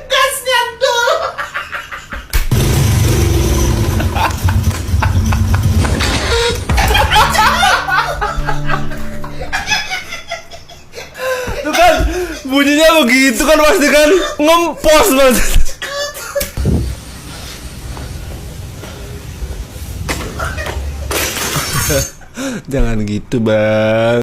Gasnya tuh. Tuh kan bunyinya begitu kan, pasti kan ngempos banget. Jangan gitu bang.